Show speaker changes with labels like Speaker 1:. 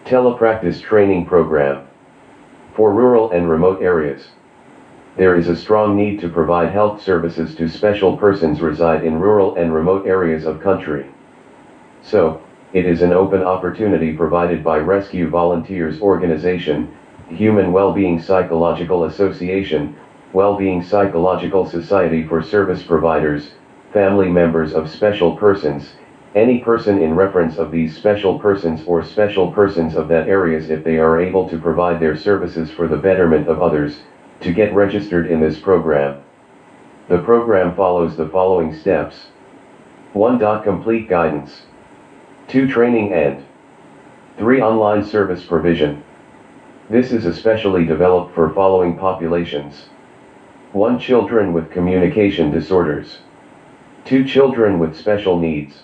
Speaker 1: Telepractice training program. For rural and remote areas, there is a strong need to provide health services to special persons reside in rural and remote areas of country. So, it is an open opportunity provided by Rescue Volunteers Organization, Human Wellbeing Psychological Association, Wellbeing Psychological Society for service providers, family members of special persons, any person in reference of these special persons or special persons of that areas if they are able to provide their services for the betterment of others, to get registered in this program. The program follows the following steps. 1. Complete guidance. 2. Training and 3. Online service provision. This is especially developed for following populations. 1. Children with communication disorders. 2. Children with special needs.